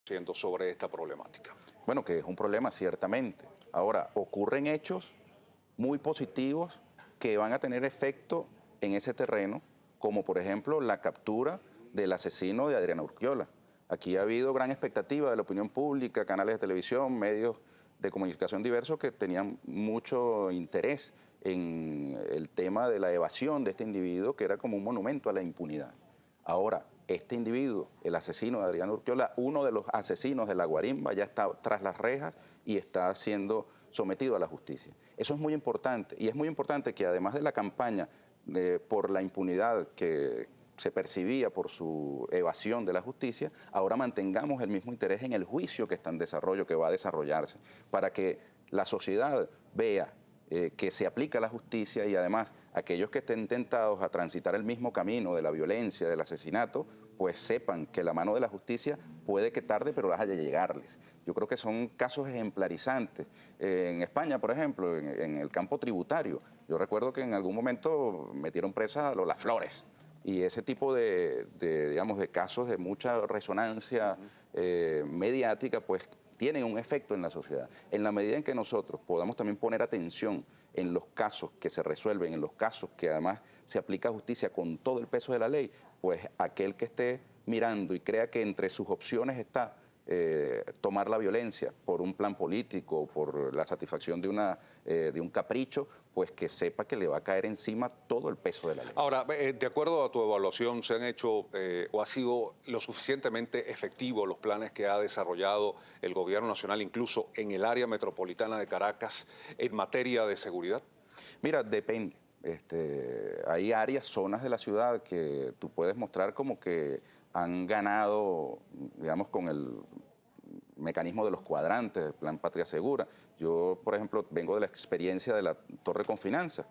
Siendo sobre esta problemática. Bueno, que es un problema, ciertamente. Ahora, ocurren hechos muy positivos que van a tener efecto en ese terreno, como por ejemplo la captura del asesino de Adriana Urquiola. Aquí ha habido gran expectativa de la opinión pública, canales de televisión, medios de comunicación diversos que tenían mucho interés en el tema de la evasión de este individuo, que era como un monumento a la impunidad. Ahora, este individuo, el asesino de Adriana Urquiola, uno de los asesinos de la Guarimba, ya está tras las rejas y está siendo sometido a la justicia. Eso es muy importante, y es muy importante que además de la campaña por la impunidad que se percibía por su evasión de la justicia, ahora mantengamos el mismo interés en el juicio que está en desarrollo, que va a desarrollarse, para que la sociedad vea que se aplica la justicia y además aquellos que estén tentados a transitar el mismo camino de la violencia, del asesinato, pues sepan que la mano de la justicia puede que tarde, pero las haya de llegarles. Yo creo que son casos ejemplarizantes. En España, por ejemplo, en el campo tributario, yo recuerdo que en algún momento metieron presa a Lola Flores. Y ese tipo digamos, de casos de mucha resonancia mediática, pues tienen un efecto en la sociedad. En la medida en que nosotros podamos también poner atención en los casos que se resuelven, en los casos que además se aplica justicia con todo el peso de la ley, pues aquel que esté mirando y crea que entre sus opciones está tomar la violencia por un plan político, por la satisfacción de un capricho, pues que sepa que le va a caer encima todo el peso de la ley. Ahora, de acuerdo a tu evaluación, ¿se han hecho o ha sido lo suficientemente efectivos los planes que ha desarrollado el gobierno nacional, incluso en el área metropolitana de Caracas, en materia de seguridad? Mira, depende. Hay áreas, zonas de la ciudad que tú puedes mostrar como que han ganado, digamos, con el mecanismo de los cuadrantes, el Plan Patria Segura. Yo, por ejemplo, vengo de la experiencia de la Torre Confinanza.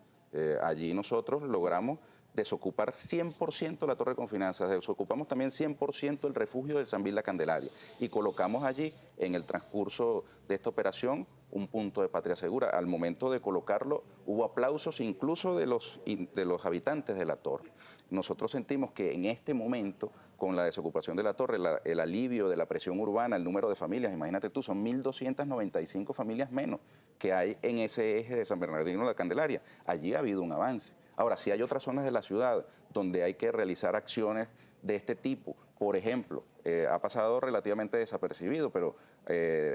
Allí nosotros logramos desocupar 100% la Torre Confinanza, desocupamos también 100% el refugio del Sambil La Candelaria y colocamos allí, en el transcurso de esta operación, un punto de Patria Segura. Al momento de colocarlo hubo aplausos incluso de los habitantes de la torre. Nosotros sentimos que en este momento, con la desocupación de la torre, el alivio de la presión urbana, el número de familias, imagínate tú, son 1.295 familias menos que hay en ese eje de San Bernardino de la Candelaria. Allí ha habido un avance. Ahora, sí hay otras zonas de la ciudad donde hay que realizar acciones de este tipo. Por ejemplo, ha pasado relativamente desapercibido, pero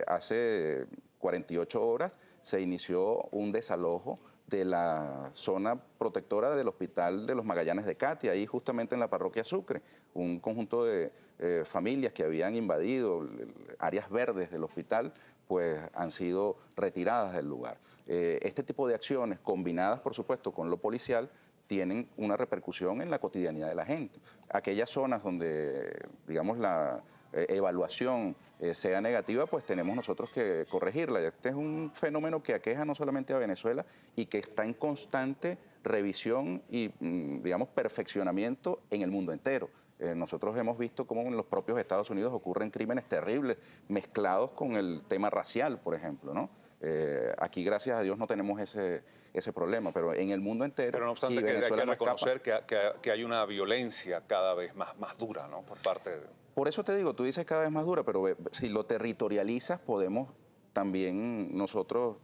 hace 48 horas se inició un desalojo de la zona protectora del Hospital de los Magallanes de Catia, ahí justamente en la parroquia Sucre, un conjunto de familias que habían invadido áreas verdes del hospital, pues han sido retiradas del lugar. Este tipo de acciones, combinadas por supuesto con lo policial, tienen una repercusión en la cotidianidad de la gente. Aquellas zonas donde, digamos, la evaluación sea negativa, pues tenemos nosotros que corregirla. Este es un fenómeno que aqueja no solamente a Venezuela y que está en constante revisión y, digamos, perfeccionamiento en el mundo entero. Nosotros hemos visto cómo en los propios Estados Unidos ocurren crímenes terribles mezclados con el tema racial, por ejemplo, ¿no? Aquí, gracias a Dios, no tenemos ese problema, pero en el mundo entero... Pero no obstante, y que hay Venezuela que no escapa. reconocer que hay una violencia cada vez más dura, ¿no? Por parte de... Por eso te digo, tú dices cada vez más dura, pero si lo territorializas podemos también nosotros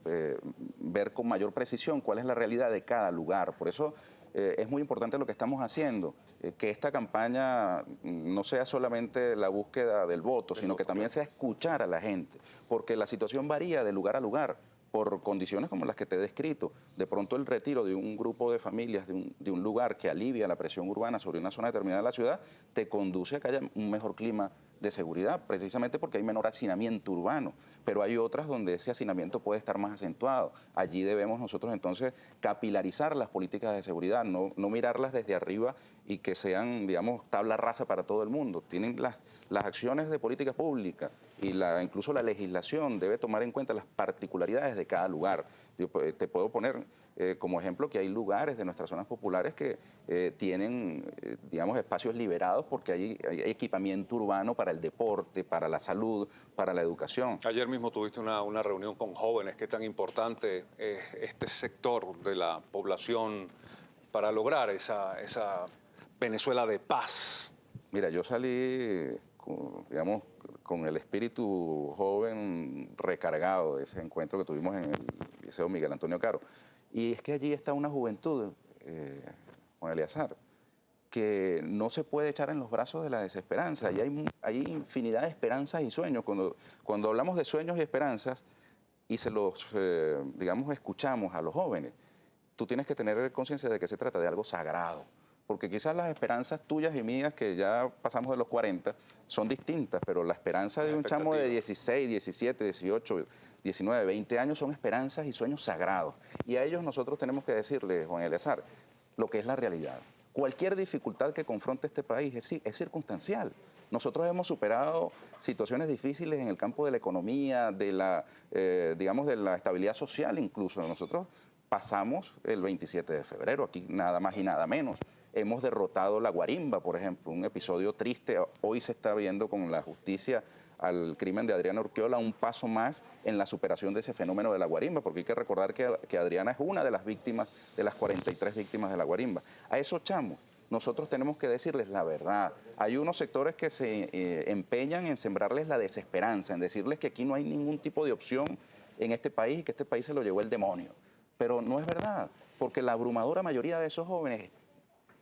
ver con mayor precisión cuál es la realidad de cada lugar. Por eso es muy importante lo que estamos haciendo, que esta campaña no sea solamente la búsqueda del voto, sino que también sea escuchar a la gente, porque la situación varía de lugar a lugar por condiciones como las que te he descrito. De pronto el retiro de un grupo de familias de un lugar que alivia la presión urbana sobre una zona determinada de la ciudad te conduce a que haya un mejor clima de seguridad, precisamente porque hay menor hacinamiento urbano, pero hay otras donde ese hacinamiento puede estar más acentuado. Allí debemos nosotros entonces capilarizar las políticas de seguridad, no mirarlas desde arriba y que sean, digamos, tabla rasa para todo el mundo. Tienen las acciones de política pública y incluso la legislación debe tomar en cuenta las particularidades de cada lugar. Yo te puedo poner como ejemplo que hay lugares de nuestras zonas populares que tienen, digamos, espacios liberados porque hay equipamiento urbano para el deporte, para la salud, para la educación. Ayer mismo tuviste una reunión con jóvenes. ¿Qué tan importante es este sector de la población para lograr esa Venezuela de paz? Mira, yo salí digamos, con el espíritu joven recargado de ese encuentro que tuvimos en el Liceo Miguel Antonio Caro. Y es que allí está una juventud, Juan Eleazar, que no se puede echar en los brazos de la desesperanza. Y hay infinidad de esperanzas y sueños. Cuando hablamos de sueños y esperanzas y se los, digamos, escuchamos a los jóvenes, tú tienes que tener conciencia de que se trata de algo sagrado. Porque quizás las esperanzas tuyas y mías, que ya pasamos de los 40, son distintas, pero la esperanza de un chamo de 16, 17, 18, 19, 20 años son esperanzas y sueños sagrados. Y a ellos nosotros tenemos que decirles, Juan Eleazar, lo que es la realidad. Cualquier dificultad que confronte este país es circunstancial. Nosotros hemos superado situaciones difíciles en el campo de la economía, de la, digamos, de la estabilidad social incluso. Nosotros pasamos el 27 de febrero, aquí nada más y nada menos. Hemos derrotado la guarimba, por ejemplo, un episodio triste. Hoy se está viendo con la justicia al crimen de Adriana Urquiola un paso más en la superación de ese fenómeno de la guarimba, porque hay que recordar que Adriana es una de las víctimas, de las 43 víctimas de la guarimba. A esos chamos nosotros tenemos que decirles la verdad. Hay unos sectores que se empeñan en sembrarles la desesperanza, en decirles que aquí no hay ningún tipo de opción en este país y que este país se lo llevó el demonio. Pero no es verdad, porque la abrumadora mayoría de esos jóvenes,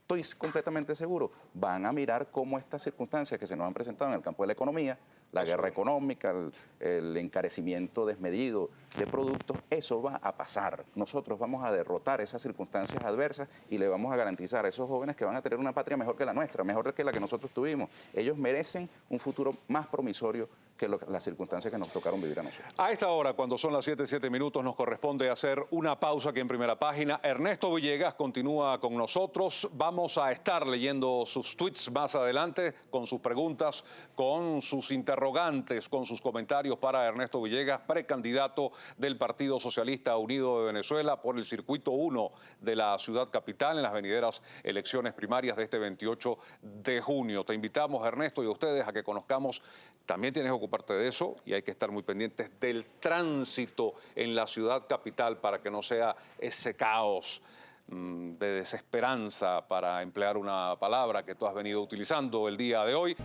estoy completamente seguro, van a mirar cómo estas circunstancias que se nos han presentado en el campo de la economía, la guerra económica, el encarecimiento desmedido de productos, eso va a pasar. Nosotros vamos a derrotar esas circunstancias adversas y le vamos a garantizar a esos jóvenes que van a tener una patria mejor que la nuestra, mejor que la que nosotros tuvimos. Ellos merecen un futuro más promisorio que las circunstancias que nos tocaron vivir a nosotros. A esta hora, cuando son las 7:07, nos corresponde hacer una pausa aquí en Primera Página. Ernesto Villegas continúa con nosotros. Vamos a estar leyendo sus tweets más adelante, con sus preguntas, con sus interrogantes, con sus comentarios para Ernesto Villegas, precandidato del Partido Socialista Unido de Venezuela por el Circuito 1 de la ciudad capital en las venideras elecciones primarias de este 28 de junio. Te invitamos, Ernesto, y a ustedes a que conozcamos. También tienes que ocuparte de eso y hay que estar muy pendientes del tránsito en la ciudad capital para que no sea ese caos de desesperanza, para emplear una palabra que tú has venido utilizando el día de hoy.